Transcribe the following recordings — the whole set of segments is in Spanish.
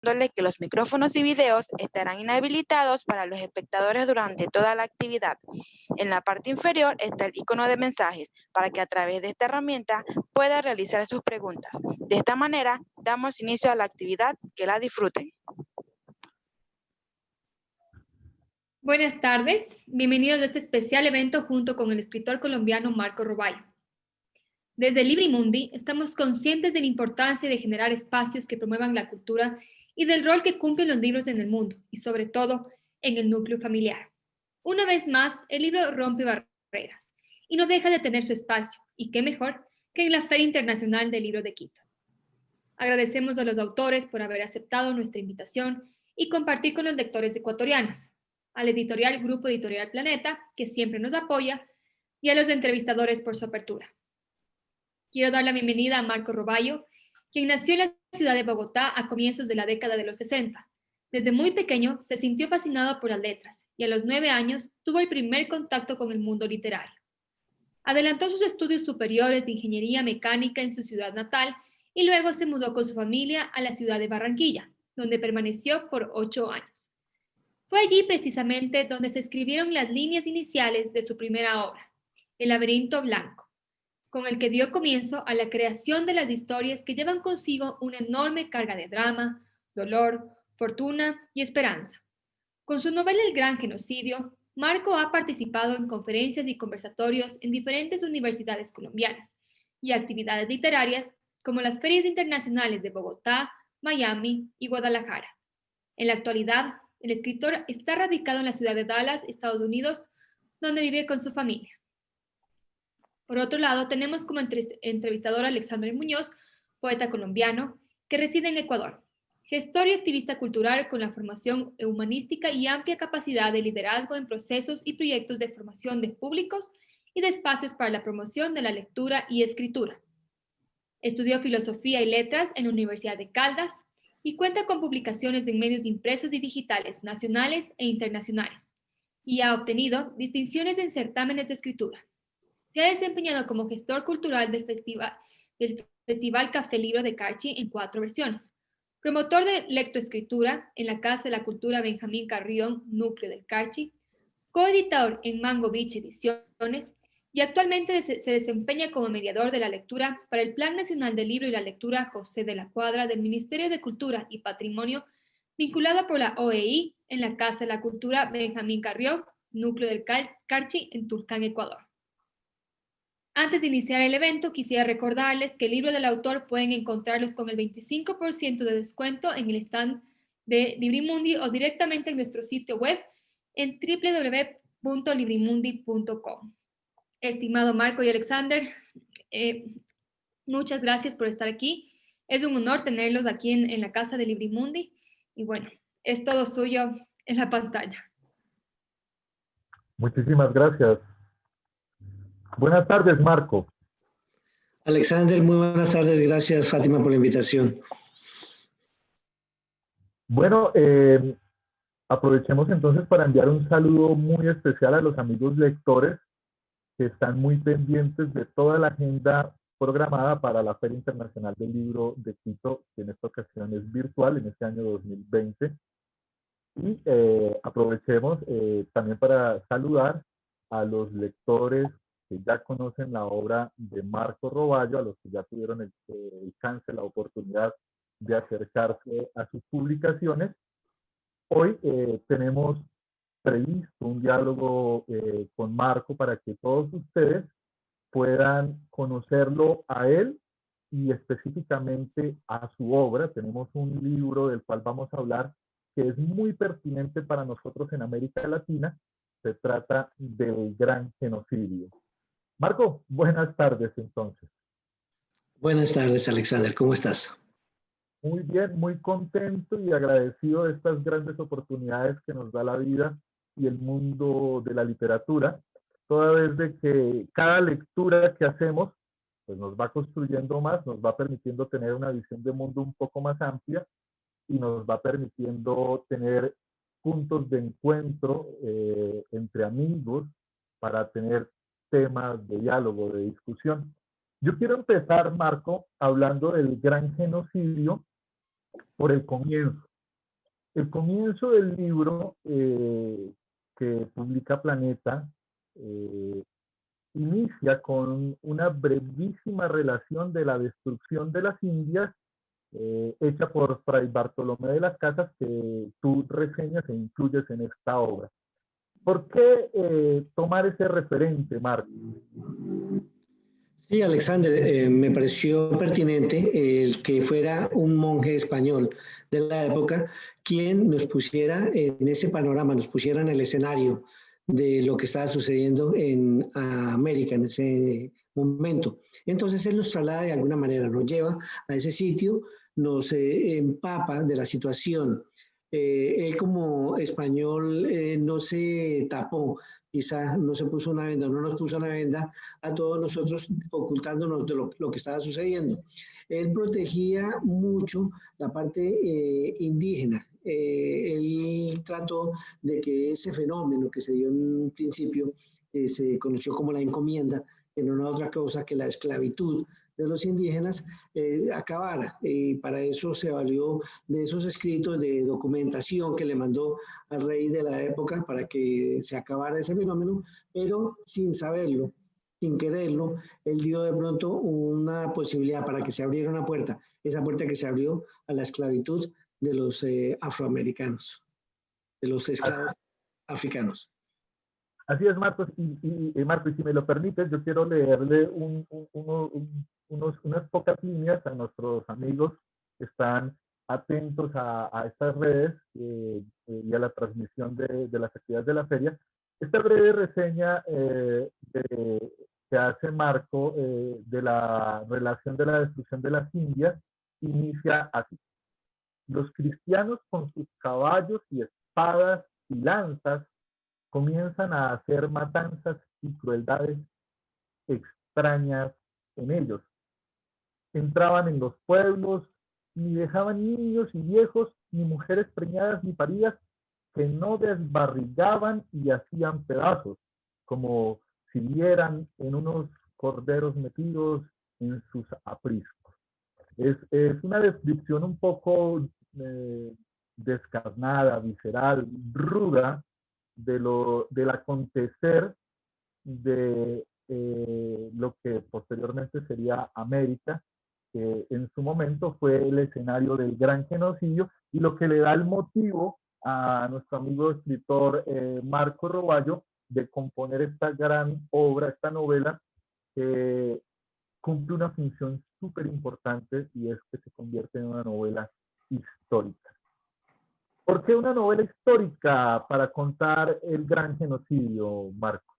que los micrófonos y videos estarán inhabilitados para los espectadores durante toda la actividad. En la parte inferior está el icono de mensajes para que a través de esta herramienta pueda realizar sus preguntas. De esta manera, damos inicio a la actividad. Que la disfruten. Buenas tardes, bienvenidos a este especial evento junto con el escritor colombiano Marco Robayo. Desde Librimundi estamos conscientes de la importancia de generar espacios que promuevan la cultura y del rol que cumplen los libros en el mundo y sobre todo en el núcleo familiar. Una vez más, el libro rompe barreras y no deja de tener su espacio, y qué mejor que en la Feria Internacional del Libro de Quito. Agradecemos a los autores por haber aceptado nuestra invitación y compartir con los lectores ecuatorianos, al editorial Grupo Editorial Planeta, que siempre nos apoya, y a los entrevistadores por su apertura. Quiero dar la bienvenida a Marco Robayo, quien nació en la ciudad de Bogotá a comienzos de la década de los 60. Desde muy pequeño se sintió fascinado por las letras y a los 9 años tuvo el primer contacto con el mundo literario. Adelantó sus estudios superiores de ingeniería mecánica en su ciudad natal y luego se mudó con su familia a la ciudad de Barranquilla, donde permaneció por 8 años. Fue allí precisamente donde se escribieron las líneas iniciales de su primera obra, El laberinto blanco, con el que dio comienzo a la creación de las historias que llevan consigo una enorme carga de drama, dolor, fortuna y esperanza. Con su novela El Gran Genocidio, Marco ha participado en conferencias y conversatorios en diferentes universidades colombianas y actividades literarias como las ferias internacionales de Bogotá, Miami y Guadalajara. En la actualidad, el escritor está radicado en la ciudad de Dallas, Estados Unidos, donde vive con su familia. Por otro lado, tenemos como entrevistador a Alexander Muñoz, poeta colombiano, que reside en Ecuador, gestor y activista cultural con la formación humanística y amplia capacidad de liderazgo en procesos y proyectos de formación de públicos y de espacios para la promoción de la lectura y escritura. Estudió filosofía y letras en la Universidad de Caldas y cuenta con publicaciones en medios impresos y digitales nacionales e internacionales, y ha obtenido distinciones en certámenes de escritura. Se ha desempeñado como gestor cultural del Festival Café Libro de Carchi en 4 versiones, promotor de lectoescritura en la Casa de la Cultura Benjamín Carrión, núcleo del Carchi, coeditor en Mango Beach Ediciones, y actualmente se desempeña como mediador de la lectura para el Plan Nacional del Libro y la Lectura José de la Cuadra del Ministerio de Cultura y Patrimonio, vinculado por la OEI en la Casa de la Cultura Benjamín Carrión, núcleo del Carchi en Tulcán, Ecuador. Antes de iniciar el evento, quisiera recordarles que el libro del autor pueden encontrarlos con el 25% de descuento en el stand de Librimundi o directamente en nuestro sitio web en www.librimundi.com. Estimado Marco y Alexander, muchas gracias por estar aquí. Es un honor tenerlos aquí en la casa de Librimundi. Y bueno, es todo suyo en la pantalla. Muchísimas gracias. Buenas tardes, Marco. Alexander, muy buenas tardes. Gracias, Fátima, por la invitación. Bueno, aprovechemos entonces para enviar un saludo muy especial a los amigos lectores que están muy pendientes de toda la agenda programada para la Feria Internacional del Libro de Quito, que en esta ocasión es virtual en este año 2020. Y aprovechemos también para saludar a los lectores que ya conocen la obra de Marco Robayo, a los que ya tuvieron el chance, la oportunidad de acercarse a sus publicaciones. Hoy tenemos previsto un diálogo con Marco para que todos ustedes puedan conocerlo a él y específicamente a su obra. Tenemos un libro del cual vamos a hablar que es muy pertinente para nosotros en América Latina. Se trata del Gran Genocidio. Marco, buenas tardes entonces. Buenas tardes, Alexander. ¿Cómo estás? Muy bien, muy contento y agradecido de estas grandes oportunidades que nos da la vida y el mundo de la literatura, toda vez de que cada lectura que hacemos pues nos va construyendo más, nos va permitiendo tener una visión de mundo un poco más amplia y nos va permitiendo tener puntos de encuentro entre amigos para tener temas de diálogo, de discusión. Yo quiero empezar, Marco, hablando del Gran Genocidio por el comienzo. El comienzo del libro que publica Planeta inicia con una brevísima relación de la destrucción de las Indias hecha por Fray Bartolomé de las Casas, que tú reseñas e incluyes en esta obra. ¿Por qué tomar ese referente, Marco? Sí, Alexander, me pareció pertinente el que fuera un monje español de la época quien nos pusiera en ese panorama, nos pusiera en el escenario de lo que estaba sucediendo en América en ese momento. Entonces él nos traslada de alguna manera, nos lleva a ese sitio, nos empapa de la situación. Él como español no se tapó, quizá no se puso una venda, no nos puso una venda a todos nosotros ocultándonos de lo que estaba sucediendo. Él protegía mucho la parte indígena. Él trató de que ese fenómeno que se dio en un principio, se conoció como la encomienda, que no era otra cosa que la esclavitud de los indígenas, acabara. Y para eso se valió de esos escritos de documentación que le mandó al rey de la época para que se acabara ese fenómeno, pero sin saberlo, sin quererlo, él dio de pronto una posibilidad para que se abriera una puerta, esa puerta que se abrió a la esclavitud de los afroamericanos, de los esclavos africanos. Así es, Marcos, Marco, y si me lo permites, yo quiero leerle unas pocas líneas a nuestros amigos que están atentos a estas redes y a la transmisión de las actividades de la feria. Esta breve reseña que hace Marco de la relación de la destrucción de las Indias inicia así. Los cristianos con sus caballos y espadas y lanzas comienzan a hacer matanzas y crueldades extrañas en ellos. Entraban en los pueblos, ni dejaban niños y viejos, ni mujeres preñadas ni paridas, que no desbarrigaban y hacían pedazos, como si vieran en unos corderos metidos en sus apriscos. Es una descripción un poco descarnada, visceral, ruda, del acontecer de lo que posteriormente sería América, que en su momento fue el escenario del gran genocidio y lo que le da el motivo a nuestro amigo escritor Marco Roballo de componer esta gran obra, esta novela, que cumple una función súper importante y es que se convierte en una novela histórica. ¿Por qué una novela histórica para contar el gran genocidio, Marco?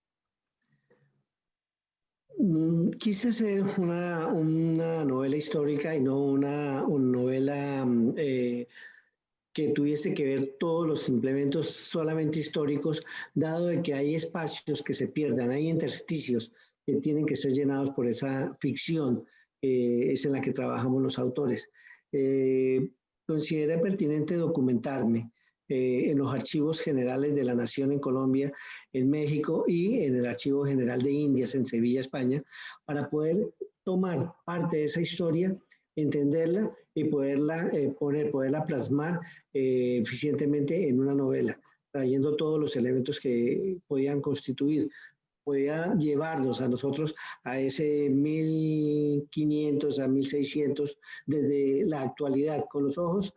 Quise hacer una novela histórica y no una novela que tuviese que ver todos los implementos solamente históricos, dado de que hay espacios que se pierdan, hay intersticios que tienen que ser llenados por esa ficción, es en la que trabajamos los autores. Consideré pertinente documentarme en los archivos generales de la Nación en Colombia, en México y en el Archivo General de Indias en Sevilla, España, para poder tomar parte de esa historia, entenderla y poderla plasmar eficientemente en una novela, trayendo todos los elementos que podían constituir, podía llevarnos a nosotros a ese 1500, a 1600, desde la actualidad, con los ojos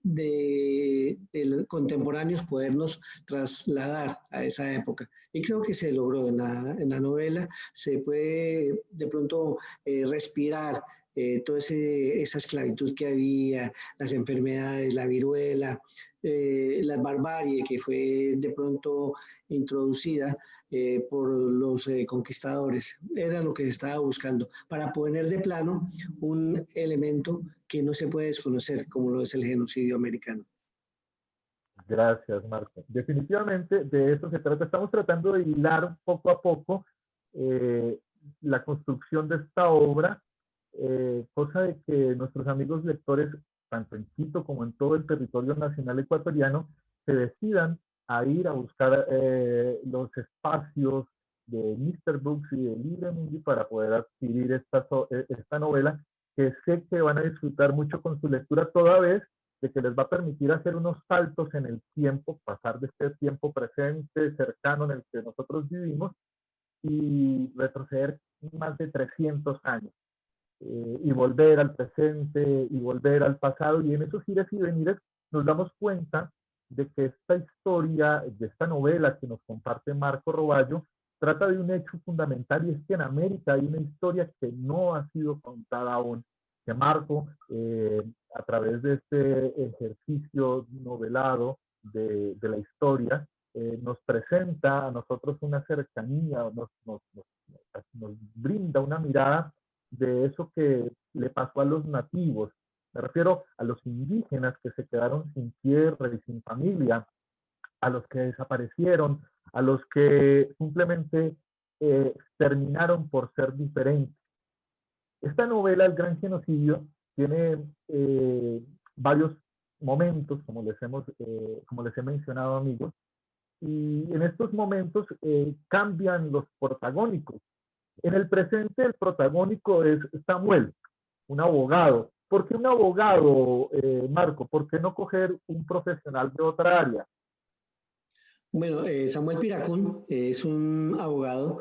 de contemporáneos, podernos trasladar a esa época. Y creo que se logró en la novela, se puede de pronto respirar toda esa esclavitud que había, las enfermedades, la viruela, la barbarie que fue de pronto introducida por los conquistadores. Era lo que se estaba buscando, para poner de plano un elemento que no se puede desconocer, como lo es el genocidio americano. Gracias, Marco. Definitivamente de eso se trata. Estamos tratando de hilar poco a poco la construcción de esta obra, cosa de que nuestros amigos lectores, tanto en Quito como en todo el territorio nacional ecuatoriano, se decidan a ir a buscar los espacios de Mr. Books y de Libre Mundi para poder adquirir esta novela, que sé que van a disfrutar mucho con su lectura, toda vez de que les va a permitir hacer unos saltos en el tiempo, pasar de este tiempo presente, cercano en el que nosotros vivimos, y retroceder más de 300 años, y volver al presente y volver al pasado, y en esos ires y venires nos damos cuenta de que esta historia, de esta novela que nos comparte Marco Robayo, trata de un hecho fundamental, y es que en América hay una historia que no ha sido contada aún, que Marco, a través de este ejercicio novelado de la historia, nos presenta a nosotros una cercanía, nos brinda una mirada de eso que le pasó a los nativos. Me refiero a los indígenas que se quedaron sin tierra y sin familia, a los que desaparecieron, a los que simplemente terminaron por ser diferentes. Esta novela, El Gran Genocidio, tiene varios momentos, como les he mencionado, amigos, y en estos momentos cambian los protagónicos. En el presente el protagónico es Samuel, un abogado. ¿Por qué un abogado, Marco? ¿Por qué no coger un profesional de otra área? Bueno, Samuel Piracún es un abogado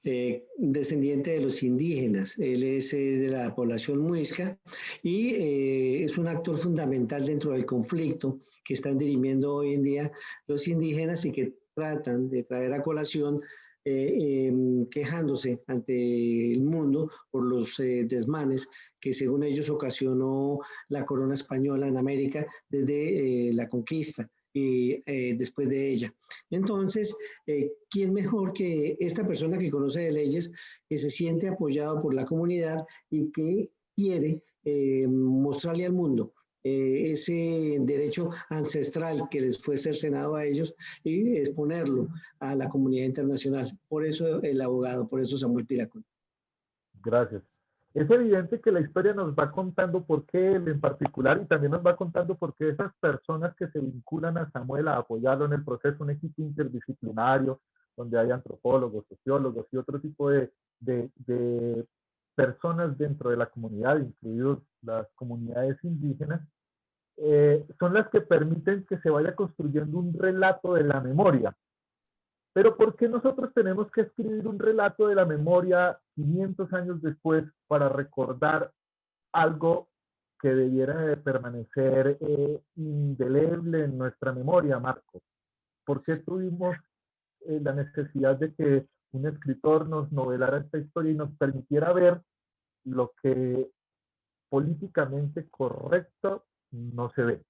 descendiente de los indígenas. Él es de la población muisca y es un actor fundamental dentro del conflicto que están dirimiendo hoy en día los indígenas y que tratan de traer a colación quejándose ante el mundo por los desmanes que según ellos ocasionó la corona española en América desde la conquista y después de ella. Entonces, ¿quién mejor que esta persona que conoce de leyes, que se siente apoyado por la comunidad y que quiere mostrarle al mundo ese derecho ancestral que les fue cercenado a ellos y exponerlo a la comunidad internacional? Por eso el abogado, por eso Samuel Piracún. Gracias. Es evidente que la historia nos va contando por qué él en particular, y también nos va contando por qué esas personas que se vinculan a Samuel a apoyarlo en el proceso, un equipo interdisciplinario, donde hay antropólogos, sociólogos y otro tipo de personas dentro de la comunidad, incluidos las comunidades indígenas, son las que permiten que se vaya construyendo un relato de la memoria. Pero ¿por qué nosotros tenemos que escribir un relato de la memoria 500 años después para recordar algo que debiera de permanecer indeleble en nuestra memoria, Marco? ¿Por qué tuvimos la necesidad de que un escritor nos novelara esta historia y nos permitiera ver lo que políticamente correcto no se ve?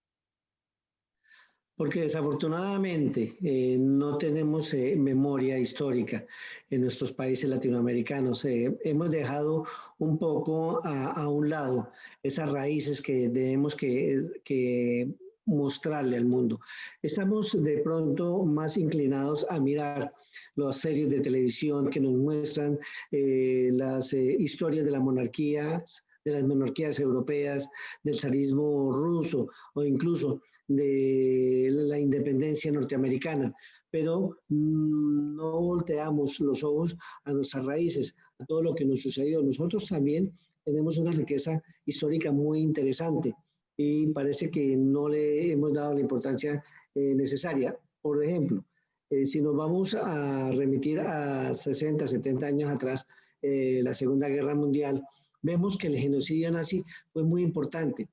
Porque desafortunadamente no tenemos memoria histórica en nuestros países latinoamericanos. Hemos dejado un poco a un lado esas raíces que debemos que mostrarle al mundo. Estamos de pronto más inclinados a mirar las series de televisión que nos muestran las historias de las monarquías europeas, del zarismo ruso o incluso de la independencia norteamericana, pero no volteamos los ojos a nuestras raíces, a todo lo que nos sucedió. Nosotros también tenemos una riqueza histórica muy interesante y parece que no le hemos dado la importancia necesaria. Por ejemplo, si nos vamos a remitir a 60, 70 años atrás, la Segunda Guerra Mundial, vemos que el genocidio nazi fue muy importante.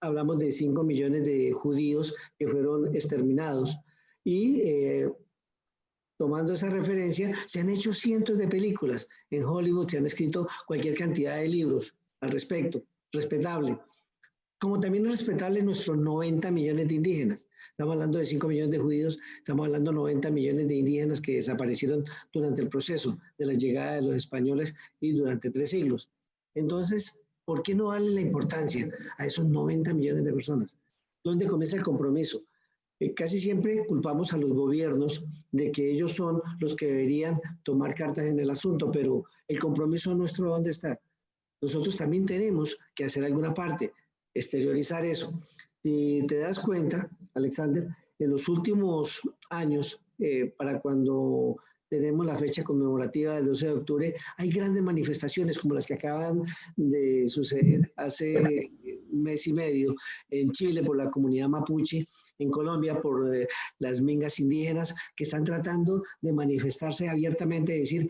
Hablamos de 5 millones de judíos que fueron exterminados y tomando esa referencia se han hecho cientos de películas. En Hollywood se han escrito cualquier cantidad de libros al respecto, respetable. Como también es respetable nuestros 90 millones de indígenas. Estamos hablando de 5 millones de judíos, estamos hablando de 90 millones de indígenas que desaparecieron durante el proceso de la llegada de los españoles y durante 3 siglos. Entonces, ¿por qué no darle la importancia a esos 90 millones de personas? ¿Dónde comienza el compromiso? Casi siempre culpamos a los gobiernos de que ellos son los que deberían tomar cartas en el asunto, pero el compromiso nuestro, ¿dónde está? Nosotros también tenemos que hacer alguna parte, exteriorizar eso. Si te das cuenta, Alexander, en los últimos años, para cuando tenemos la fecha conmemorativa del 12 de octubre, hay grandes manifestaciones como las que acaban de suceder hace mes y medio, en Chile por la comunidad mapuche, en Colombia por las mingas indígenas, que están tratando de manifestarse abiertamente, de decir,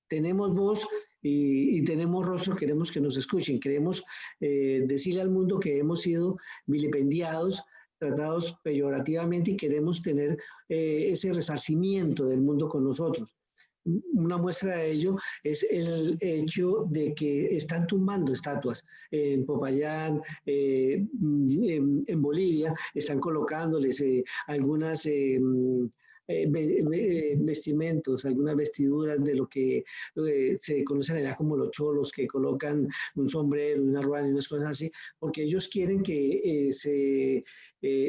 tenemos voz y tenemos rostro, queremos que nos escuchen, queremos decirle al mundo que hemos sido vilipendiados, tratados peyorativamente y queremos tener ese resarcimiento del mundo con nosotros. Una muestra de ello es el hecho de que están tumbando estatuas en Popayán, en Bolivia, están colocándoles algunas vestimentos, algunas vestiduras de lo que se conocen allá como los cholos, que colocan un sombrero, una ruana y unas cosas así, porque ellos quieren que se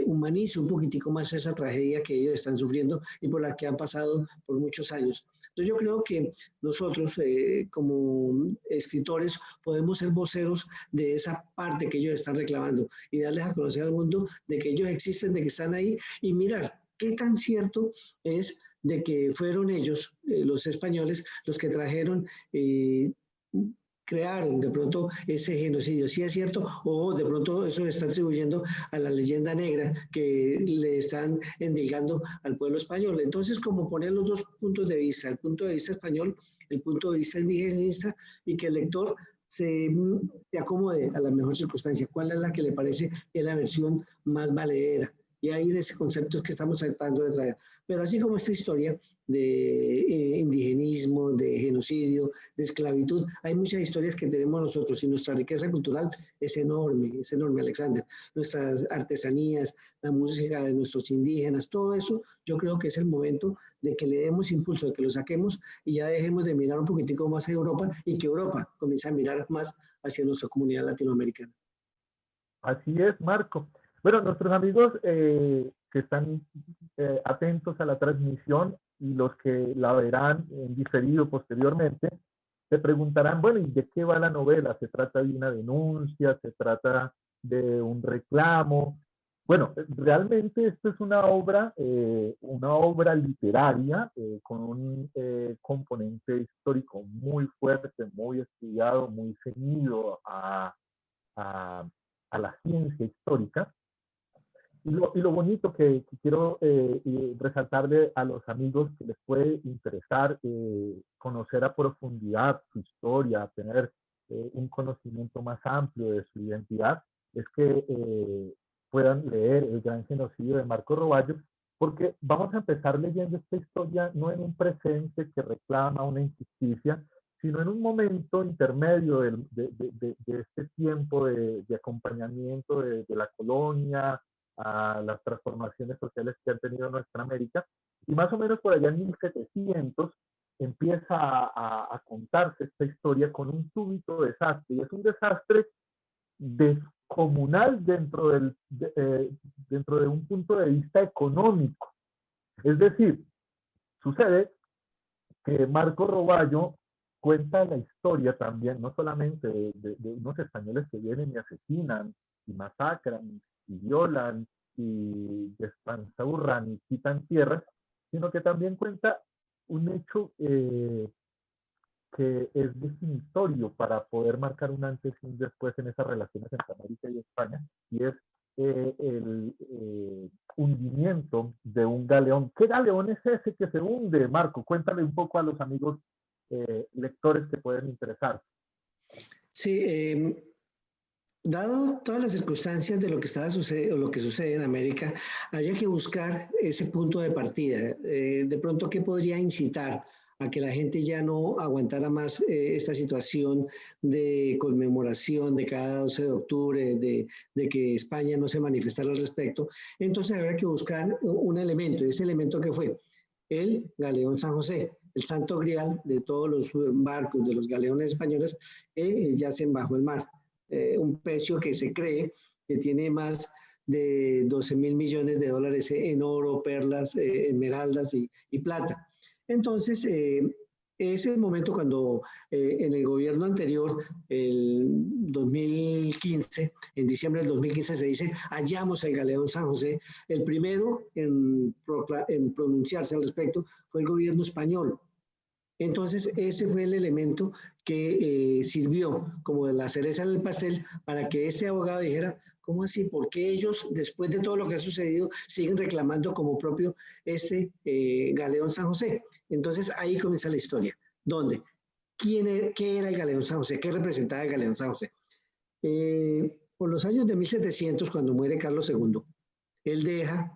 humanice un poquitico más esa tragedia que ellos están sufriendo y por la que han pasado por muchos años. Entonces yo creo que nosotros como escritores podemos ser voceros de esa parte que ellos están reclamando y darles a conocer al mundo de que ellos existen, de que están ahí y mirar qué tan cierto es de que fueron ellos, los españoles, los que trajeron, crearon de pronto ese genocidio, si es cierto, o de pronto eso está atribuyendo a la leyenda negra que le están endilgando al pueblo español. Entonces, como poner los dos puntos de vista, el punto de vista español, el punto de vista indigenista, y que el lector se acomode a la mejor circunstancia, cuál es la que le parece que es la versión más valedera. Y ahí de ese concepto es que estamos tratando de traer. Pero así como esta historia de indigenismo, de genocidio, de esclavitud, hay muchas historias que tenemos nosotros y nuestra riqueza cultural es enorme, Alexander. Nuestras artesanías, la música de nuestros indígenas, todo eso, yo creo que es el momento de que le demos impulso, de que lo saquemos y ya dejemos de mirar un poquitico más a Europa y que Europa comience a mirar más hacia nuestra comunidad latinoamericana. Así es, Marco. Bueno, nuestros amigos que están atentos a la transmisión y los que la verán en diferido posteriormente, se preguntarán, bueno, ¿y de qué va la novela? ¿Se trata de una denuncia? ¿Se trata de un reclamo? Bueno, realmente esto es una obra literaria con un componente histórico muy fuerte, muy estudiado, muy ceñido a la ciencia histórica. Y lo bonito que quiero resaltarle a los amigos que les puede interesar conocer a profundidad su historia, tener un conocimiento más amplio de su identidad, es que puedan leer El Gran Genocidio de Marco Roballo, porque vamos a empezar leyendo esta historia no en un presente que reclama una injusticia, sino en un momento intermedio de este tiempo de acompañamiento de la colonia, a las transformaciones sociales que han tenido nuestra América, y más o menos por allá en 1700 empieza a contarse esta historia con un súbito desastre, y es un desastre descomunal dentro de un punto de vista económico. Es decir, sucede que Marco Roballo cuenta la historia también, no solamente de unos españoles que vienen y asesinan y masacran y violan y despanzurran y quitan tierras, sino que también cuenta un hecho que es definitorio para poder marcar un antes y un después en esas relaciones entre América y España, y es el hundimiento de un galeón. ¿Qué galeón es ese que se hunde, Marco? Cuéntale un poco a los amigos lectores que pueden interesarse. Sí, dado todas las circunstancias de lo que lo que sucede en América, habría que buscar ese punto de partida. De pronto, ¿qué podría incitar a que la gente ya no aguantara más esta situación de conmemoración de cada 12 de octubre, de que España no se manifestara al respecto? Entonces habría que buscar un elemento, y ese elemento que fue el galeón San José, el santo grial de todos los barcos, de los galeones españoles que yacen bajo el mar. Un pecio que se cree que tiene más de 12.000 millones de dólares en oro, perlas, esmeraldas y plata. Entonces, es el momento cuando en el gobierno anterior, el 2015, en diciembre del 2015 se dice, hallamos el galeón San José. El primero en pronunciarse al respecto fue el gobierno español. Entonces, ese fue el elemento que sirvió como la cereza en el pastel para que ese abogado dijera, ¿Cómo así? ¿Por qué ellos, después de todo lo que ha sucedido, siguen reclamando como propio este galeón San José? Entonces ahí comienza la historia. ¿Dónde? ¿Qué era el galeón San José? ¿Qué representaba el galeón San José? Por los años de 1700, cuando muere Carlos II, él deja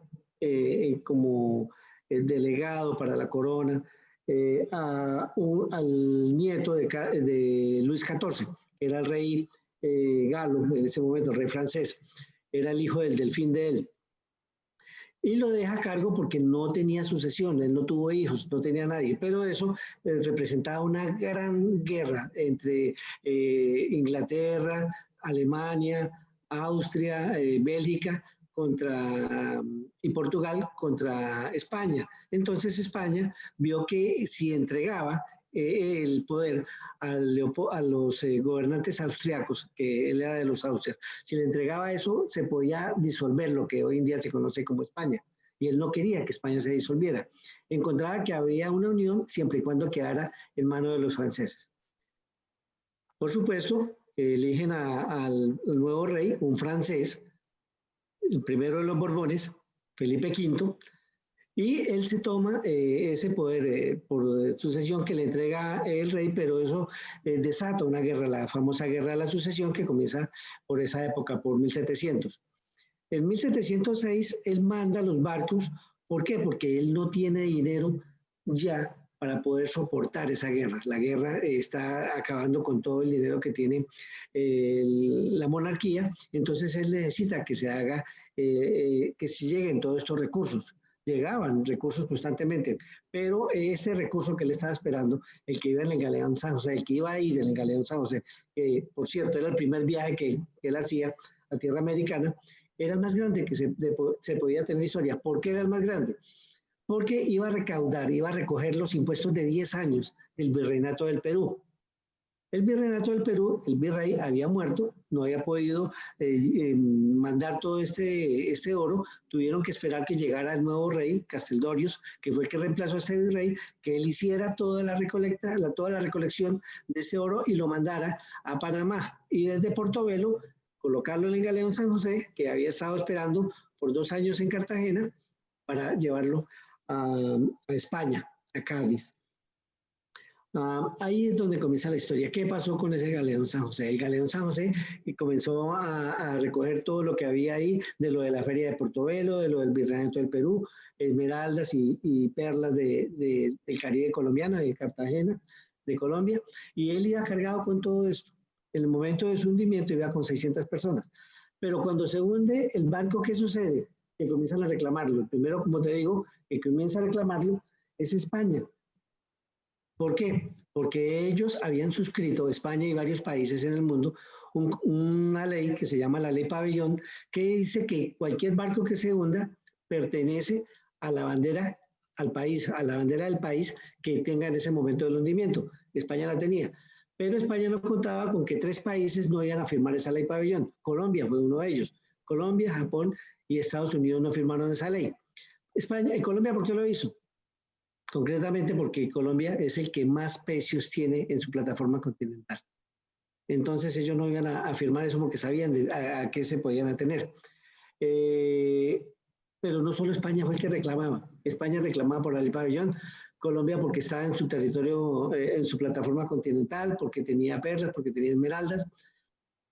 como delegado para la corona al nieto de Luis XIV, que era el rey galo en ese momento, el rey francés, era el hijo del delfín de él. Y lo deja a cargo porque no tenía sucesión, él no tuvo hijos, no tenía nadie, pero eso representaba una gran guerra entre Inglaterra, Alemania, Austria, Bélgica y Portugal contra España. Entonces España vio que si entregaba el poder a los gobernantes austriacos, que él era de los Austrias, si le entregaba eso, se podía disolver lo que hoy en día se conoce como España. Y él no quería que España se disolviera. Encontraba que habría una unión siempre y cuando quedara en manos de los franceses. Por supuesto, eligen al nuevo rey, un francés, el primero de los Borbones, Felipe V, y él se toma ese poder por sucesión que le entrega el rey, pero eso desata una guerra, la famosa guerra de la sucesión, que comienza por esa época, por 1700. En 1706 él manda los barcos. ¿Por qué? Porque él no tiene dinero ya para poder soportar esa guerra. La guerra está acabando con todo el dinero que tiene la monarquía, entonces él necesita que se haga, que se lleguen todos estos recursos. Llegaban recursos constantemente, pero ese recurso que él estaba esperando, el que iba en el galeón San José, el que iba a ir en el galeón San José, por cierto, era el primer viaje que él hacía a tierra americana, era el más grande que se podía tener historia. ¿Por qué era el más grande? Porque iba a recaudar, iba a recoger los impuestos de 10 años del Virreinato del Perú. El Virreinato del Perú, el virrey había muerto, no había podido mandar todo este oro, tuvieron que esperar que llegara el nuevo rey, Casteldorios, que fue el que reemplazó a este virrey, que él hiciera toda la recolección de este oro y lo mandara a Panamá. Y desde Portobelo, colocarlo en el galeón San José, que había estado esperando por 2 años en Cartagena, para llevarlo a España, a Cádiz. Ahí es donde comienza la historia. ¿Qué pasó con ese galeón San José? El galeón San José comenzó a recoger todo lo que había ahí, de lo de la feria de Portobelo, de lo del Virreinato del Perú, esmeraldas y perlas del Caribe colombiano, de Cartagena, de Colombia, y él iba cargado con todo esto. En el momento de su hundimiento iba con 600 personas. Pero cuando se hunde el barco, ¿qué sucede? Que comienzan a reclamarlo. Primero, como te digo, que comienza a reclamarlo es España. ¿Por qué? Porque ellos habían suscrito, España y varios países en el mundo, una ley que se llama la Ley Pabellón, que dice que cualquier barco que se hunda pertenece a la bandera, al país, a la bandera del país que tenga en ese momento del hundimiento. España la tenía. Pero España no contaba con que 3 países no iban a firmar esa Ley Pabellón. Colombia fue uno de ellos. Colombia, Japón y Estados Unidos no firmaron esa ley. Colombia, ¿por qué lo hizo? Concretamente porque Colombia es el que más pecios tiene en su plataforma continental. Entonces ellos no iban a firmar eso porque sabían a qué se podían atener. Pero no solo España fue el que reclamaba. España reclamaba por la Ley Pabellón, Colombia porque estaba en su territorio, en su plataforma continental, porque tenía perlas, porque tenía esmeraldas.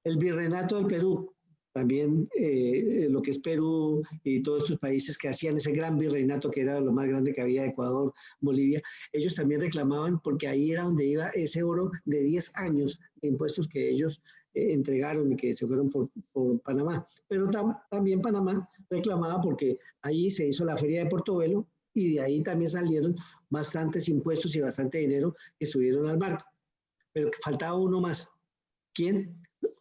El Virreinato del Perú, también lo que es Perú y todos estos países que hacían ese gran virreinato, que era lo más grande que había, Ecuador, Bolivia, ellos también reclamaban porque ahí era donde iba ese oro de 10 años de impuestos que ellos entregaron y que se fueron por Panamá. Pero también Panamá reclamaba porque ahí se hizo la feria de Portobelo y de ahí también salieron bastantes impuestos y bastante dinero que subieron al barco. Pero faltaba uno más. ¿Quién?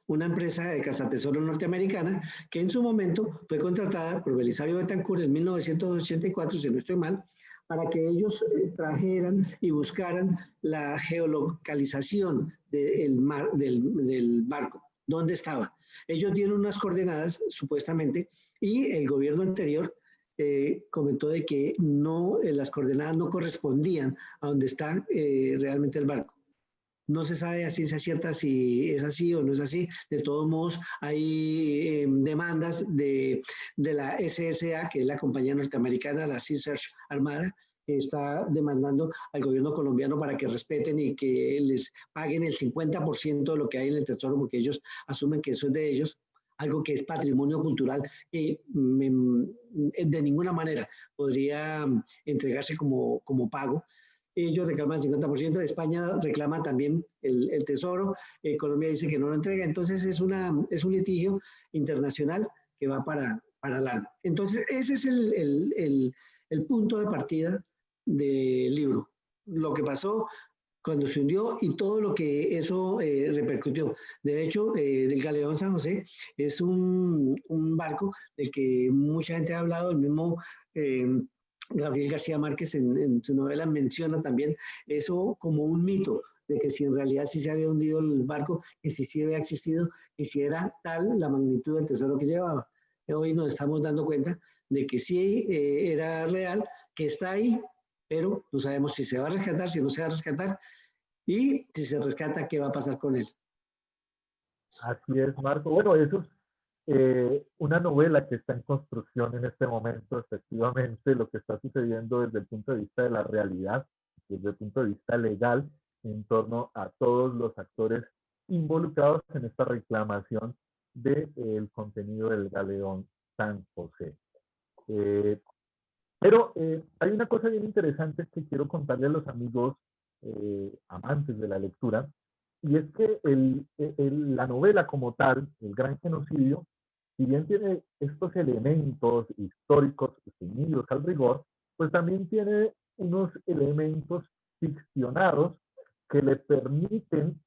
Una empresa de cazatesoro norteamericana que en su momento fue contratada por Belisario Betancur en 1984, si no estoy mal, para que ellos trajeran y buscaran la geolocalización del barco, dónde estaba. Ellos dieron unas coordenadas, supuestamente, y el gobierno anterior comentó de que no, las coordenadas no correspondían a donde está realmente el barco. No se sabe a ciencia cierta si es así o no es así. De todos modos, hay demandas de la SSA, que es la compañía norteamericana, la Sea Search Armada, que está demandando al gobierno colombiano para que respeten y que les paguen el 50% de lo que hay en el tesoro, porque ellos asumen que eso es de ellos, algo que es patrimonio cultural que de ninguna manera podría entregarse como pago. Ellos reclaman el 50%, España reclama también el tesoro, Colombia dice que no lo entrega, entonces es un litigio internacional que va para largo. Entonces ese es el punto de partida del libro, lo que pasó cuando se hundió y todo lo que eso repercutió. De hecho, el Galeón San José es un barco del que mucha gente ha hablado, el mismo Gabriel García Márquez en su novela menciona también eso como un mito, de que si en realidad sí se había hundido el barco, que si sí había existido, y si era tal la magnitud del tesoro que llevaba. Hoy nos estamos dando cuenta de que sí era real, que está ahí, pero no sabemos si se va a rescatar, si no se va a rescatar, y si se rescata, ¿qué va a pasar con él? Así es, Marco. Bueno, eso es una novela que está en construcción en este momento, efectivamente, lo que está sucediendo desde el punto de vista de la realidad, desde el punto de vista legal, en torno a todos los actores involucrados en esta reclamación del contenido del Galeón San José. Pero hay una cosa bien interesante que quiero contarle a los amigos amantes de la lectura, y es que la novela como tal, El Gran Genocidio, si bien tiene estos elementos históricos ceñidos al rigor, pues también tiene unos elementos ficcionados que le permiten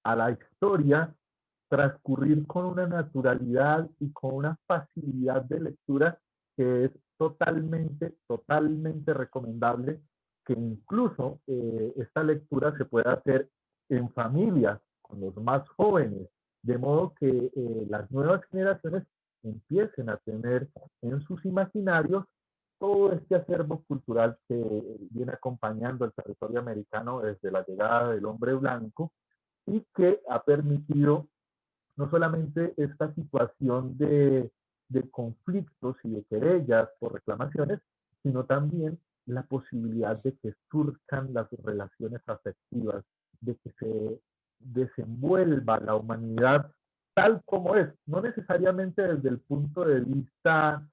a la historia transcurrir con una naturalidad y con una facilidad de lectura que es totalmente recomendable, que incluso esta lectura se puede hacer en familia, con los más jóvenes, de modo que las nuevas generaciones empiecen a tener en sus imaginarios todo este acervo cultural que viene acompañando al territorio americano desde la llegada del hombre blanco y que ha permitido no solamente esta situación de conflictos y de querellas por reclamaciones, sino también la posibilidad de que surjan las relaciones afectivas, de que se desenvuelva la humanidad tal como es, no necesariamente desde el punto de vista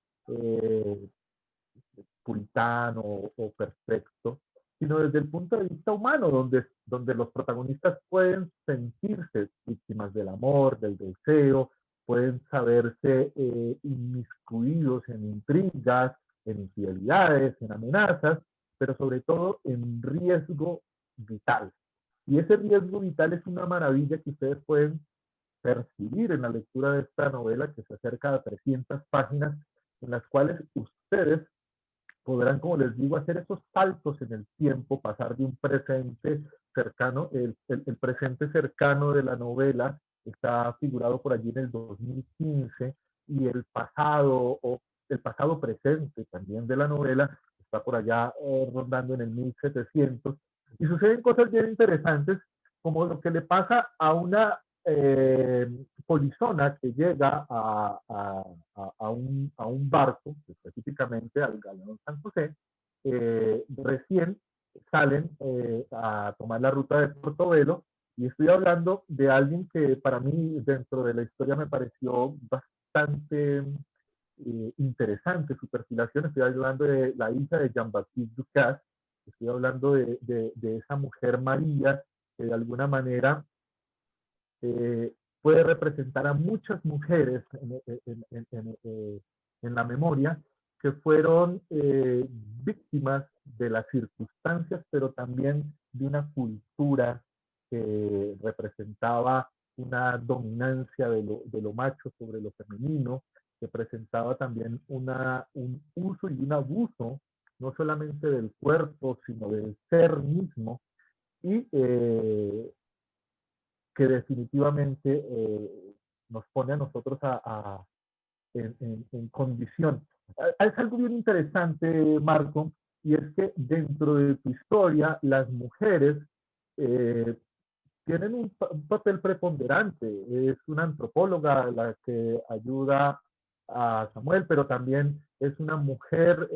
puritano o perfecto, sino desde el punto de vista humano, donde los protagonistas pueden sentirse víctimas del amor, del deseo, pueden saberse inmiscuidos en intrigas, en infidelidades, en amenazas, pero sobre todo en riesgo vital. Y ese riesgo vital es una maravilla que ustedes pueden percibir en la lectura de esta novela, que se acerca a 300 páginas, en las cuales ustedes podrán, como les digo, hacer esos saltos en el tiempo, pasar de un presente cercano, el presente cercano de la novela está figurado por allí en el 2015 y el pasado presente también de la novela está por allá rondando en el 1700 y suceden cosas bien interesantes como lo que le pasa a una polizona que llega a un barco, específicamente al Galeón San José, recién salen a tomar la ruta de Portobelo, y estoy hablando de alguien que para mí dentro de la historia me pareció bastante interesante su perfilación. Estoy hablando de la hija de Jean-Baptiste Ducasse, estoy hablando de esa mujer María que de alguna manera puede representar a muchas mujeres en la memoria que fueron víctimas de las circunstancias, pero también de una cultura que representaba una dominancia de lo macho sobre lo femenino, que presentaba también un uso y un abuso, no solamente del cuerpo, sino del ser mismo, y que definitivamente nos pone a nosotros en condición. Es algo bien interesante, Marco, y es que dentro de tu historia, las mujeres tienen un papel preponderante. Es una antropóloga la que ayuda a Samuel, pero también es una mujer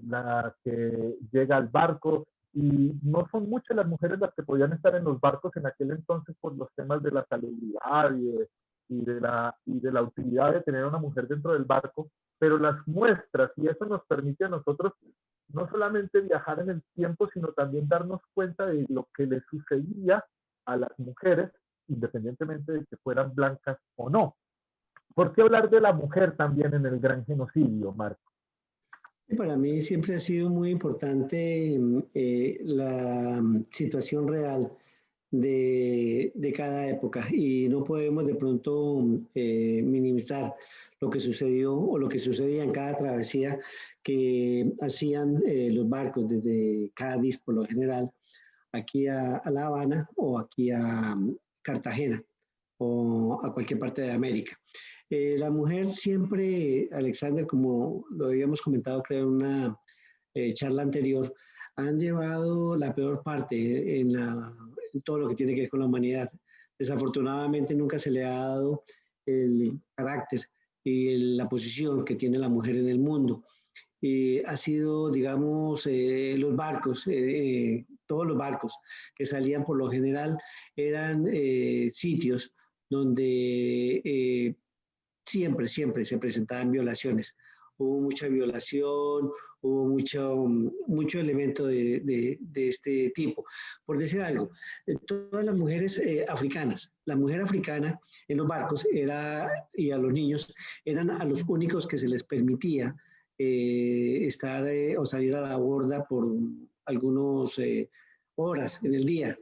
la que llega al barco, y no son muchas las mujeres las que podían estar en los barcos en aquel entonces por los temas de la salubridad y de la utilidad de tener a una mujer dentro del barco, pero las muestras, y eso nos permite a nosotros no solamente viajar en el tiempo, sino también darnos cuenta de lo que le sucedía a las mujeres, independientemente de que fueran blancas o no. ¿Por qué hablar de la mujer también en el gran genocidio, Marco? Para mí siempre ha sido muy importante la situación real de cada época, y no podemos de pronto minimizar lo que sucedió o lo que sucedía en cada travesía que hacían los barcos desde Cádiz, por lo general, aquí a La Habana o aquí a Cartagena o a cualquier parte de América. La mujer siempre, Alexander, como lo habíamos comentado, creo, en una charla anterior, han llevado la peor parte en todo lo que tiene que ver con la humanidad. Desafortunadamente nunca se le ha dado el carácter y la posición que tiene la mujer en el mundo. Ha sido, digamos, los barcos, todos los barcos que salían por lo general eran sitios donde siempre se presentaban violaciones. Hubo mucha violación, hubo mucho elemento de este tipo. Por decir algo, todas las mujeres africanas, la mujer africana en los barcos y a los niños eran a los únicos que se les permitía estar o salir a la borda por algunas horas en el día.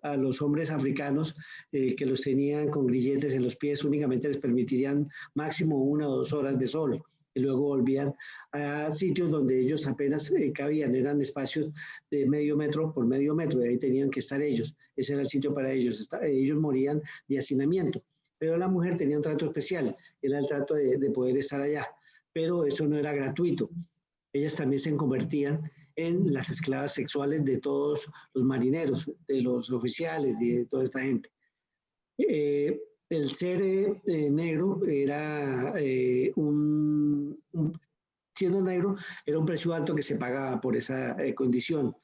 A los hombres africanos que los tenían con grilletes en los pies únicamente les permitirían máximo 1 o 2 horas de sol, y luego volvían a sitios donde ellos apenas cabían, eran espacios de medio metro por medio metro, y ahí tenían que estar ellos, ese era el sitio para ellos, ellos morían de hacinamiento, pero la mujer tenía un trato especial, era el trato de poder estar allá, pero eso no era gratuito, ellas también se convertían en las esclavas sexuales de todos los marineros, de los oficiales, de toda esta gente. El ser negro era siendo negro era un precio alto que se pagaba por esa condición,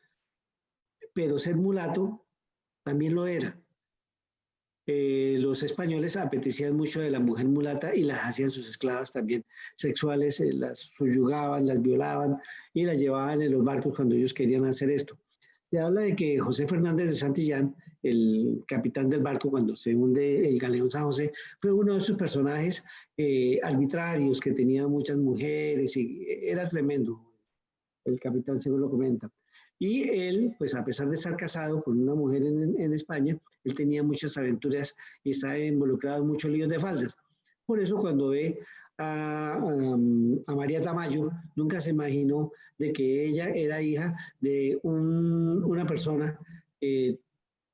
pero ser mulato también lo era. Los españoles apetecían mucho de la mujer mulata y las hacían sus esclavas también sexuales, las subyugaban, las violaban y las llevaban en los barcos cuando ellos querían hacer esto. Se habla de que José Fernández de Santillán, el capitán del barco cuando se hunde el galeón San José, fue uno de esos personajes arbitrarios que tenía muchas mujeres y era tremendo, el capitán según lo comenta. Y él, pues a pesar de estar casado con una mujer en España, él tenía muchas aventuras y estaba involucrado en muchos líos de faldas. Por eso cuando ve a María Tamayo, nunca se imaginó de que ella era hija de una persona que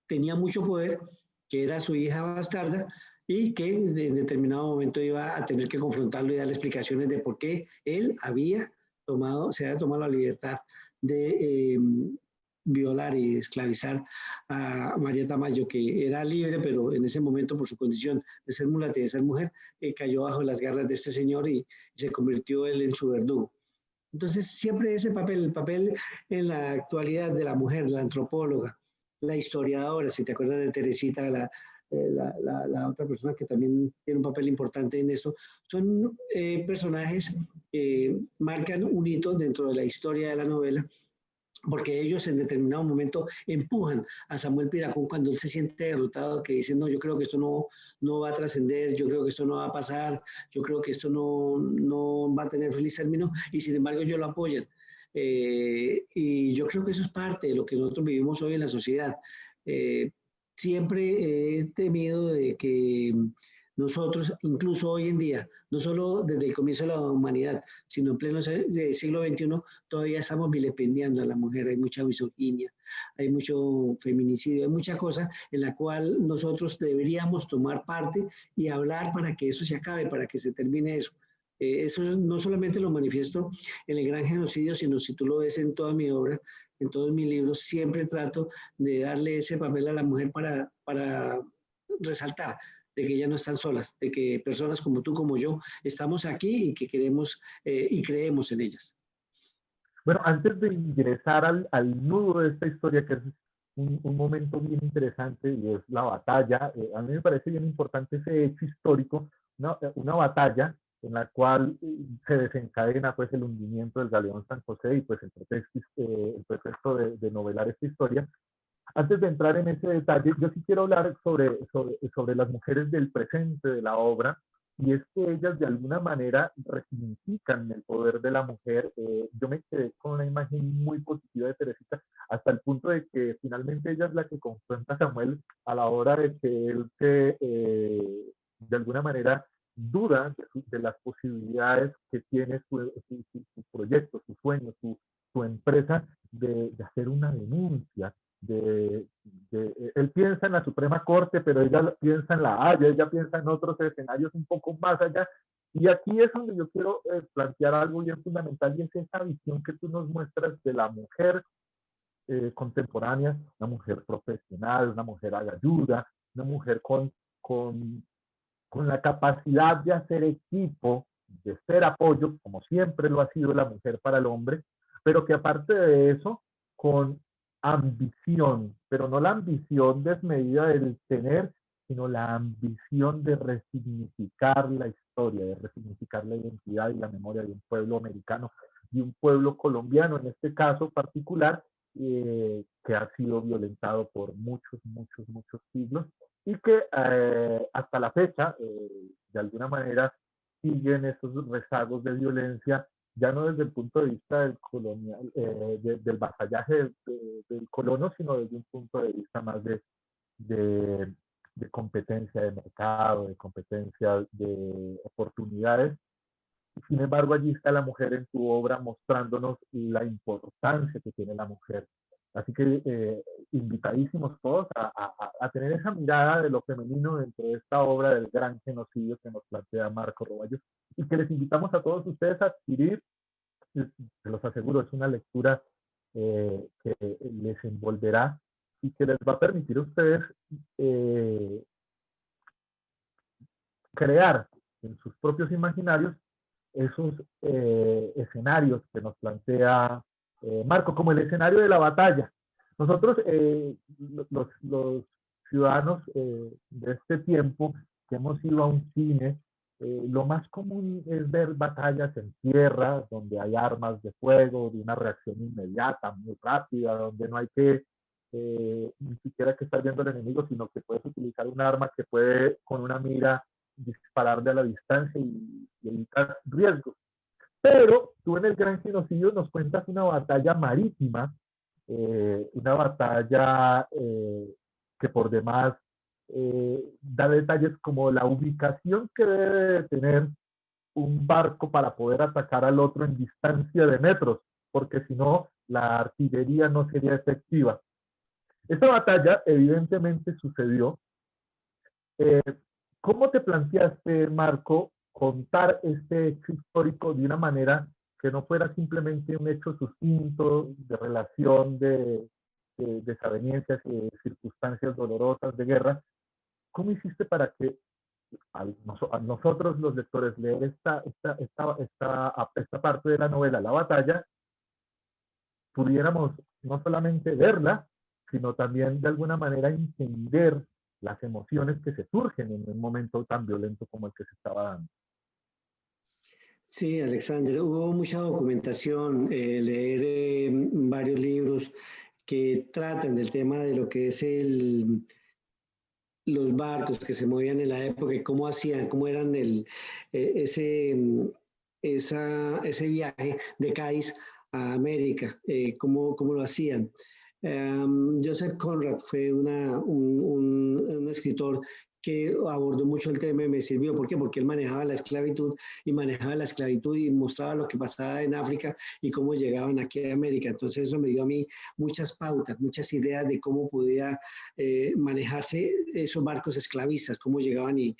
tenía mucho poder, que era su hija bastarda, y que en determinado momento iba a tener que confrontarlo y darle explicaciones de por qué él se había tomado la libertad de violar y esclavizar a María Tamayo, que era libre, pero en ese momento por su condición de ser mulata y de ser mujer, cayó bajo las garras de este señor y se convirtió él en su verdugo. Entonces siempre ese papel, el papel en la actualidad de la mujer, la antropóloga, la historiadora, si te acuerdas de Teresita, la otra persona que también tiene un papel importante en esto, son personajes que marcan un hito dentro de la historia de la novela, porque ellos en determinado momento empujan a Samuel Piracún cuando él se siente derrotado, que dice, no, yo creo que esto no va a trascender, yo creo que esto no va a pasar, yo creo que esto no va a tener feliz término, y sin embargo ellos lo apoyan. Y yo creo que eso es parte de lo que nosotros vivimos hoy en la sociedad. Siempre he temido de que nosotros, incluso hoy en día, no solo desde el comienzo de la humanidad, sino en pleno siglo XXI, todavía estamos vilipendiando a la mujer. Hay mucha misoginia, hay mucho feminicidio, hay mucha cosa en la cual nosotros deberíamos tomar parte y hablar para que eso se acabe, para que se termine eso. Eso no solamente lo manifiesto en el Gran Genocidio, sino si tú lo ves en toda mi obra, en todos mis libros, siempre trato de darle ese papel a la mujer para resaltar de que ellas no están solas, de que personas como tú, como yo, estamos aquí y que queremos y creemos en ellas. Bueno, antes de ingresar al nudo de esta historia, que es un momento bien interesante, y es la batalla, a mí me parece bien importante ese hecho histórico, una batalla en la cual se desencadena pues el hundimiento del galeón San José y pues el pretexto de novelar esta historia. Antes de entrar en ese detalle, yo sí quiero hablar sobre las mujeres del presente de la obra, y es que ellas de alguna manera resignifican el poder de la mujer. Yo me quedé con una imagen muy positiva de Teresita, hasta el punto de que finalmente ella es la que confronta a Samuel a la hora de que él de alguna manera duda de las posibilidades que tiene su proyecto, su sueño, su empresa de hacer una denuncia. Él piensa en la Suprema Corte, pero ella piensa en la Haya, ella piensa en otros escenarios un poco más allá. Y aquí es donde yo quiero plantear algo bien fundamental, y es esa visión que tú nos muestras de la mujer contemporánea, una mujer profesional, una mujer agalluda, una mujer con la capacidad de hacer equipo, de ser apoyo, como siempre lo ha sido la mujer para el hombre, pero que aparte de eso, con ambición, pero no la ambición desmedida del tener, sino la ambición de resignificar la historia, de resignificar la identidad y la memoria de un pueblo americano y un pueblo colombiano, en este caso particular, que ha sido violentado por muchos siglos, y que hasta la fecha, de alguna manera, siguen esos rezagos de violencia, ya no desde el punto de vista del colonial, del vasallaje del colono, sino desde un punto de vista más de, de competencia de mercado, de competencia de oportunidades. Sin embargo, allí está la mujer en tu obra mostrándonos la importancia que tiene la mujer. Así que invitadísimos todos a tener esa mirada de lo femenino dentro de esta obra del gran genocidio que nos plantea Marco Roballo, y que les invitamos a todos ustedes a adquirir. Se los aseguro, es una lectura que les envolverá y que les va a permitir a ustedes crear en sus propios imaginarios esos escenarios que nos plantea Marco, como el escenario de la batalla. Nosotros, los ciudadanos de este tiempo, que hemos ido a un cine, lo más común es ver batallas en tierra, donde hay armas de fuego, de una reacción inmediata, muy rápida, donde no hay que ni siquiera que estar viendo al enemigo, sino que puedes utilizar un arma que puede, con una mira, dispararle a la distancia y evitar riesgos. Pero tú en el Gran Genocidio nos cuentas una batalla marítima, una batalla que por demás da detalles como la ubicación que debe tener un barco para poder atacar al otro en distancia de metros, porque si no, la artillería no sería efectiva. Esta batalla evidentemente sucedió. ¿Cómo te planteaste, Marco, contar este hecho histórico de una manera que no fuera simplemente un hecho sucinto de relación de desavenencias y circunstancias dolorosas de guerra? ¿Cómo hiciste para que a nosotros los lectores leer esta parte de la novela, La Batalla, pudiéramos no solamente verla, sino también de alguna manera entender las emociones que se surgen en un momento tan violento como el que se estaba dando? Sí, Alexander, hubo mucha documentación, leer varios libros que tratan del tema de lo que es los barcos que se movían en la época y cómo hacían, cómo eran ese viaje de Cádiz a América, cómo lo hacían. Joseph Conrad fue un escritor que abordó mucho el tema y me sirvió. ¿Por qué? Porque él manejaba la esclavitud y mostraba lo que pasaba en África y cómo llegaban aquí a América. Entonces eso me dio a mí muchas pautas, muchas ideas de cómo podía manejarse esos barcos esclavistas, cómo llegaban y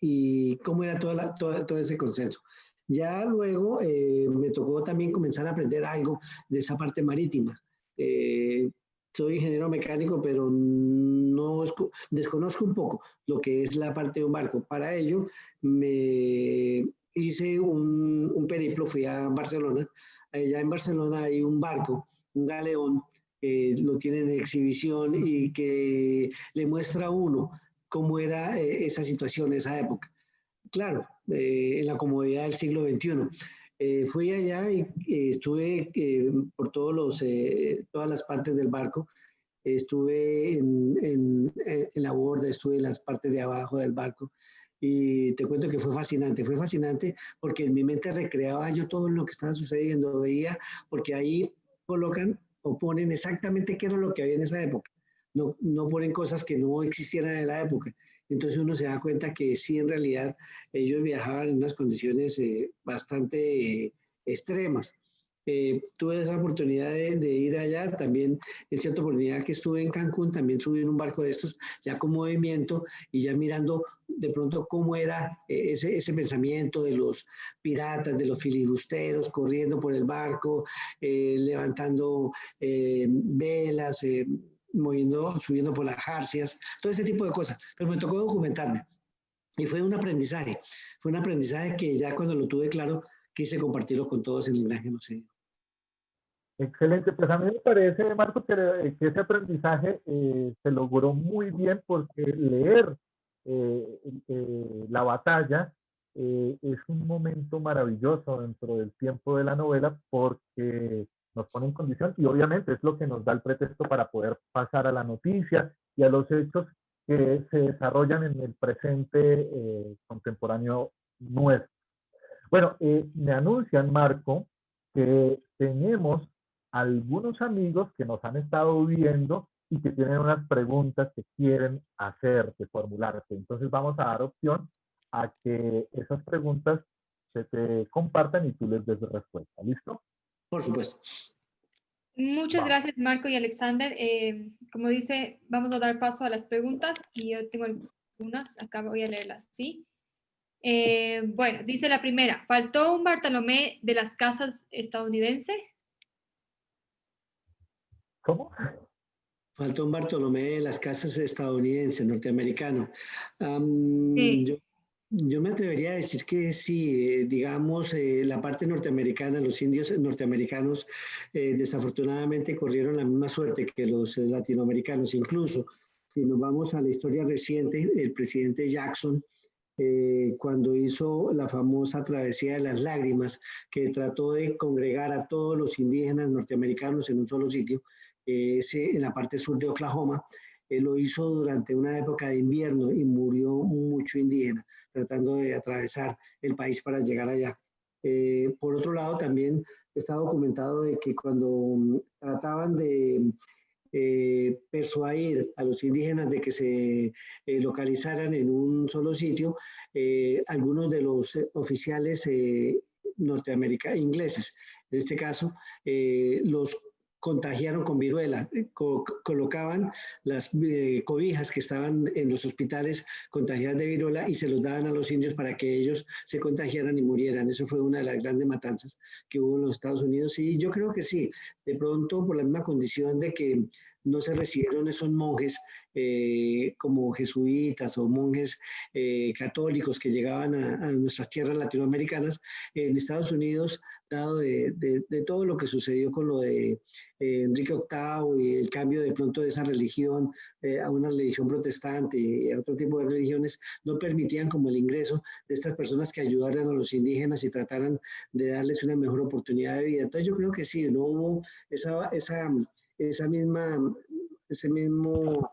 y cómo era todo ese consenso. Ya luego me tocó también comenzar a aprender algo de esa parte marítima. Soy ingeniero mecánico, pero no desconozco un poco lo que es la parte de un barco. Para ello, me hice un periplo, fui a Barcelona. Allá en Barcelona hay un barco, un galeón, lo tienen en exhibición y que le muestra a uno cómo era esa situación, esa época. Claro, en la comodidad del siglo XXI. Fui allá y estuve por todas las partes del barco. Estuve en la borda, estuve en las partes de abajo del barco y te cuento que fue fascinante porque en mi mente recreaba yo todo lo que estaba sucediendo, veía, porque ahí colocan o ponen exactamente qué era lo que había en esa época. No ponen cosas que no existieran en la época. Entonces uno se da cuenta que sí, en realidad, ellos viajaban en unas condiciones bastante extremas. Tuve esa oportunidad de ir allá, también en cierta oportunidad que estuve en Cancún, también subí en un barco de estos, ya con movimiento y ya mirando de pronto cómo era ese pensamiento de los piratas, de los filibusteros, corriendo por el barco, levantando velas, subiendo por las jarcias, todo ese tipo de cosas. Pero me tocó documentarme y fue un aprendizaje que ya cuando lo tuve claro, quise compartirlo con todos en el Gran Genocidio. Excelente, pues a mí me parece, Marco, que ese aprendizaje se logró muy bien porque leer la batalla es un momento maravilloso dentro del tiempo de la novela porque nos pone en condición y obviamente es lo que nos da el pretexto para poder pasar a la noticia y a los hechos que se desarrollan en el presente contemporáneo nuestro. Bueno, me anuncian, Marco, que tenemos algunos amigos que nos han estado viendo y que tienen unas preguntas que quieren hacerte, formularte. Entonces vamos a dar opción a que esas preguntas se te compartan y tú les des respuesta. ¿Listo? Por supuesto. Muchas gracias, Marco y Alexander. Como dice, vamos a dar paso a las preguntas y yo tengo algunas, acá voy a leerlas, ¿sí? Bueno, dice la primera, ¿faltó un Bartolomé de las Casas estadounidense? ¿Cómo? Faltó un Bartolomé de las Casas estadounidense, norteamericano. Sí. Yo me atrevería a decir que sí, digamos, la parte norteamericana, los indios norteamericanos desafortunadamente corrieron la misma suerte que los latinoamericanos. Incluso, si nos vamos a la historia reciente, el presidente Jackson, cuando hizo la famosa travesía de las lágrimas, que trató de congregar a todos los indígenas norteamericanos en un solo sitio, en la parte sur de Oklahoma, lo hizo durante una época de invierno y murió mucho indígena tratando de atravesar el país para llegar allá. Por otro lado, también está documentado de que cuando trataban de persuadir a los indígenas de que se localizaran en un solo sitio, algunos de los oficiales norteamericanos, ingleses, en este caso, los contagiaron con viruela, colocaban las cobijas que estaban en los hospitales contagiadas de viruela y se los daban a los indios para que ellos se contagiaran y murieran. Eso fue una de las grandes matanzas que hubo en los Estados Unidos y yo creo que sí, de pronto por la misma condición de que no se recibieron esos monjes como jesuitas o monjes católicos que llegaban a nuestras tierras latinoamericanas, en Estados Unidos, dado de todo lo que sucedió con lo de Enrique VIII y el cambio de pronto de esa religión a una religión protestante y a otro tipo de religiones, no permitían como el ingreso de estas personas que ayudaran a los indígenas y trataran de darles una mejor oportunidad de vida. Entonces yo creo que sí, no hubo ese mismo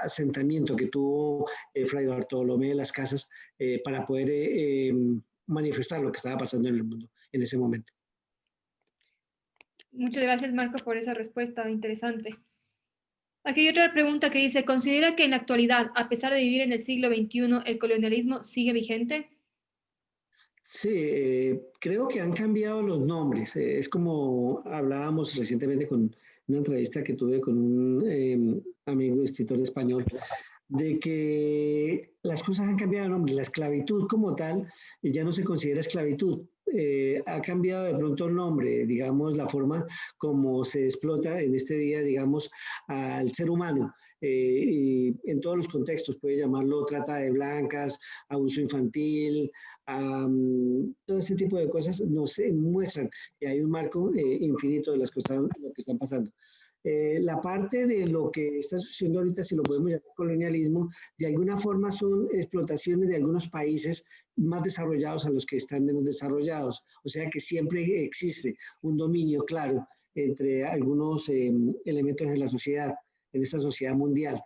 asentamiento que tuvo Fray Bartolomé de las Casas para poder manifestar lo que estaba pasando en el mundo en ese momento. Muchas gracias, Marco, por esa respuesta interesante. Aquí hay otra pregunta que dice, ¿considera que en la actualidad, a pesar de vivir en el siglo XXI, el colonialismo sigue vigente? Sí, creo que han cambiado los nombres. Es como hablábamos recientemente con una entrevista que tuve con un amigo escritor español. de que las cosas han cambiado de nombre. La esclavitud como tal ya no se considera esclavitud. Ha cambiado de pronto el nombre, digamos, la forma como se explota en este día, digamos, al ser humano. Y en todos los contextos, puede llamarlo trata de blancas, abuso infantil, todo ese tipo de cosas nos muestran que hay un marco infinito de las cosas, lo que están pasando. La parte de lo que está sucediendo ahorita, si lo podemos llamar colonialismo, de alguna forma son explotaciones de algunos países más desarrollados a los que están menos desarrollados. O sea que siempre existe un dominio claro entre algunos elementos de la sociedad, en esta sociedad mundial.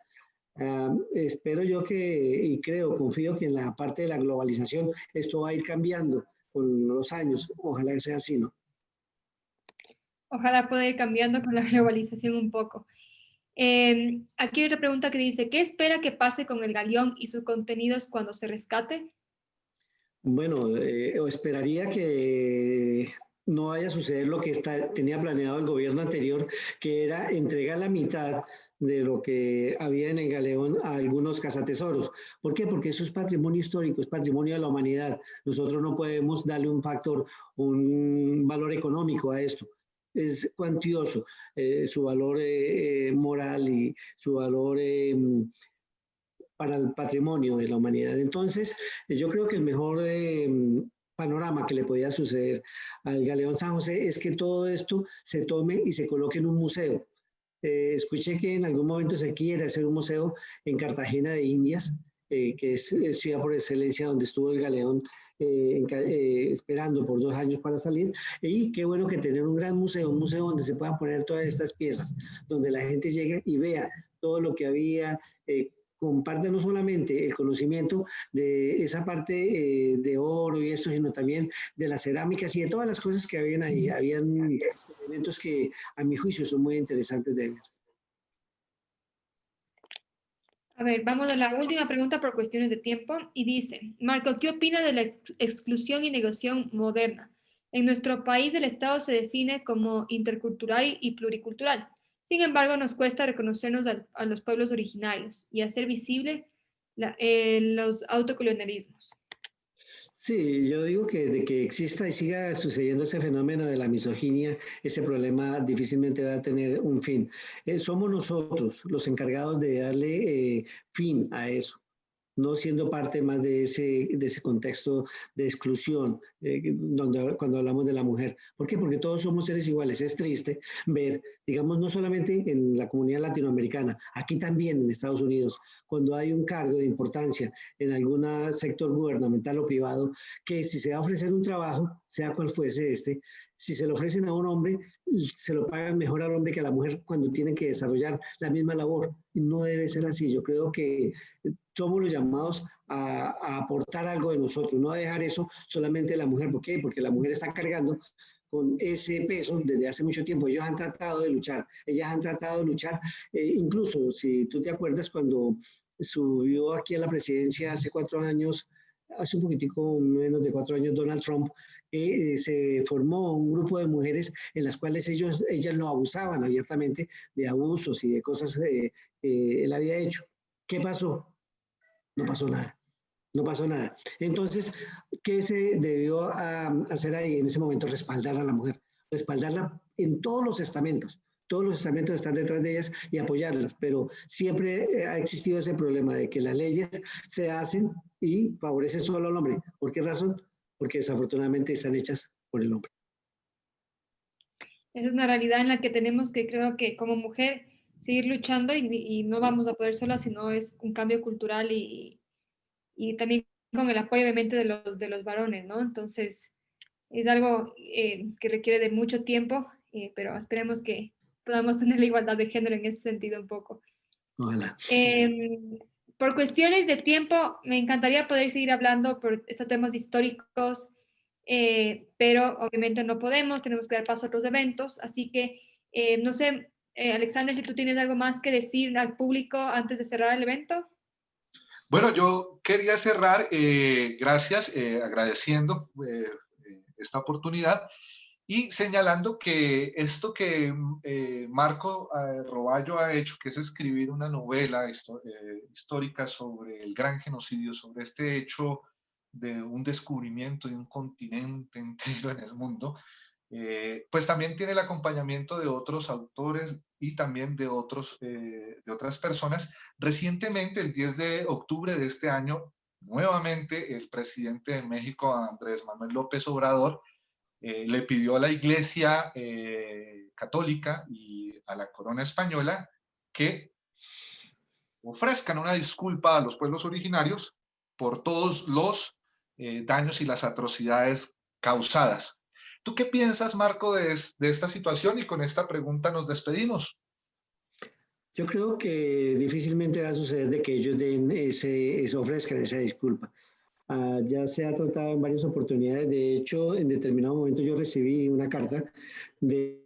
Espero yo que, y creo, confío que en la parte de la globalización esto va a ir cambiando con los años. Ojalá que sea así, ¿no? Ojalá pueda ir cambiando con la globalización un poco. Aquí hay otra pregunta que dice, ¿qué espera que pase con el galeón y sus contenidos cuando se rescate? Bueno, esperaría que no vaya a suceder lo que tenía planeado el gobierno anterior, que era entregar la mitad de lo que había en el galeón a algunos cazatesoros. ¿Por qué? Porque eso es patrimonio histórico, es patrimonio de la humanidad. Nosotros no podemos darle un factor, un valor económico a esto. Es cuantioso su valor moral y su valor para el patrimonio de la humanidad. Entonces, yo creo que el mejor panorama que le podía suceder al Galeón San José es que todo esto se tome y se coloque en un museo. Escuché que en algún momento se quiere hacer un museo en Cartagena de Indias, que es ciudad por excelencia donde estuvo el Galeón esperando por 2 años para salir. Y qué bueno que tener un gran museo, un museo donde se puedan poner todas estas piezas, donde la gente llegue y vea todo lo que había, comparte no solamente el conocimiento de esa parte de oro y esto, sino también de las cerámicas y de todas las cosas que habían ahí. Habían elementos que a mi juicio son muy interesantes de ver. A ver, vamos a la última pregunta por cuestiones de tiempo y dice, Marco, ¿qué opina de la exclusión y negociación moderna? En nuestro país el Estado se define como intercultural y pluricultural. Sin embargo, nos cuesta reconocernos a los pueblos originarios y hacer visible los autocolonialismos. Sí, yo digo que de que exista y siga sucediendo ese fenómeno de la misoginia, ese problema difícilmente va a tener un fin. Somos nosotros los encargados de darle fin a eso, no siendo parte más de ese contexto de exclusión, cuando hablamos de la mujer. ¿Por qué? Porque todos somos seres iguales. Es triste ver, digamos, no solamente en la comunidad latinoamericana, aquí también en Estados Unidos, cuando hay un cargo de importancia en algún sector gubernamental o privado, que si se va a ofrecer un trabajo, sea cual fuese este, si se lo ofrecen a un hombre, se lo pagan mejor al hombre que a la mujer cuando tienen que desarrollar la misma labor. Y no debe ser así. Yo creo que somos los llamados a aportar algo de nosotros, no a dejar eso solamente a la mujer. ¿Por qué? Porque la mujer está cargando con ese peso desde hace mucho tiempo. Ellos han tratado de luchar, ellas han tratado de luchar. Incluso, si tú te acuerdas, cuando subió aquí a la presidencia hace 4 años, hace un poquitico menos de 4 años, Donald Trump, se formó un grupo de mujeres en las cuales ellas lo abusaban abiertamente de abusos y de cosas que él había hecho. ¿Qué pasó? No pasó nada. No pasó nada. Entonces, ¿qué se debió hacer ahí en ese momento? Respaldar a la mujer, respaldarla en todos los estamentos. Todos los estamentos están detrás de ellas y apoyarlas, pero siempre ha existido ese problema de que las leyes se hacen y favorecen solo al hombre. ¿Por qué razón? Porque desafortunadamente están hechas por el hombre. Esa es una realidad en la que tenemos que, creo que como mujer, seguir luchando y no vamos a poder sola, sino es un cambio cultural y también con el apoyo obviamente de los varones, ¿no? Entonces, es algo que requiere de mucho tiempo, pero esperemos que podamos tener la igualdad de género en ese sentido un poco. Ojalá. Por cuestiones de tiempo, me encantaría poder seguir hablando por estos temas históricos, pero obviamente no podemos, tenemos que dar paso a otros eventos, así que no sé, Alexander, si tú tienes algo más que decir al público antes de cerrar el evento. Bueno, yo quería cerrar, gracias, agradeciendo esta oportunidad y señalando que esto que Marco Roballo ha hecho, que es escribir una novela histórica sobre el gran genocidio, sobre este hecho de un descubrimiento de un continente entero en el mundo, pues también tiene el acompañamiento de otros autores y también de otras personas. Recientemente, el 10 de octubre de este año, nuevamente el presidente de México, Andrés Manuel López Obrador, le pidió a la Iglesia Católica y a la Corona Española que ofrezcan una disculpa a los pueblos originarios por todos los daños y las atrocidades causadas. ¿Tú qué piensas, Marco, de esta situación? Y con esta pregunta nos despedimos. Yo creo que difícilmente va a suceder de que ellos ofrezcan esa disculpa. Ya se ha tratado en varias oportunidades. De hecho, en determinado momento yo recibí una carta del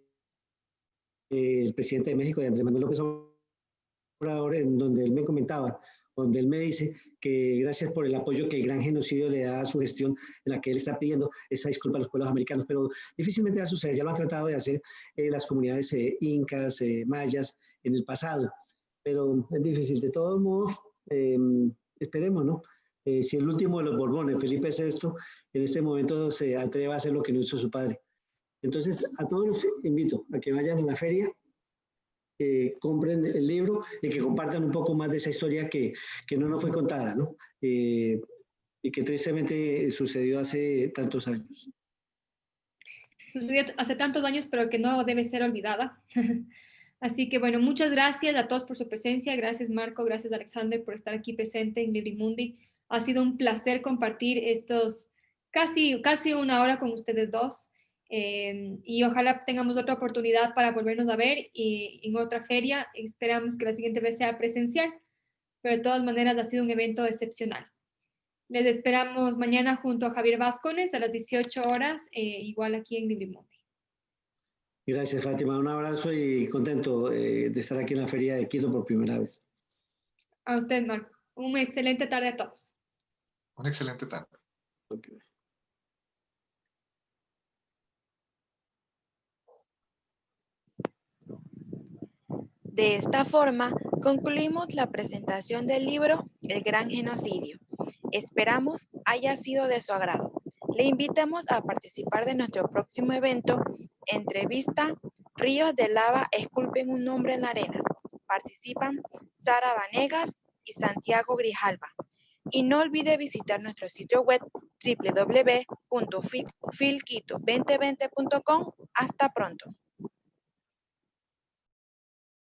presidente de México, de Andrés Manuel López Obrador, en donde él me comentaba, donde él me dice que gracias por el apoyo que el gran genocidio le da a su gestión, en la que él está pidiendo esa disculpa a los pueblos americanos, pero difícilmente va a suceder. Ya lo han tratado de hacer las comunidades incas, mayas en el pasado, pero es difícil. De todos modos, esperemos, ¿no? Si el último de los Borbones, Felipe VI, en este momento se atreve a hacer lo que no hizo su padre. Entonces, a todos los invito a que vayan a la feria, que compren el libro y que compartan un poco más de esa historia que no nos fue contada, ¿no? Y que tristemente sucedió hace tantos años. Sucedió hace tantos años, pero que no debe ser olvidada. Así que bueno, muchas gracias a todos por su presencia. Gracias Marco, gracias Alexander por estar aquí presente en Librimundi. Ha sido un placer compartir estos casi una hora con ustedes dos. Y ojalá tengamos otra oportunidad para volvernos a ver y en otra feria. Esperamos que la siguiente vez sea presencial, pero de todas maneras ha sido un evento excepcional. Les esperamos mañana junto a Javier Vázquez a las 18 horas, igual aquí en Librimundi. Gracias, Fátima. Un abrazo y contento de estar aquí en la Feria de Quito por primera vez. A usted, Marco. Una excelente tarde a todos. Una excelente tarde. Okay. De esta forma, concluimos la presentación del libro El Gran Genocidio. Esperamos haya sido de su agrado. Le invitamos a participar de nuestro próximo evento, entrevista Ríos de Lava esculpen un nombre en la arena. Participan Sara Vanegas y Santiago Grijalva. Y no olvide visitar nuestro sitio web www.filquito2020.com. Hasta pronto.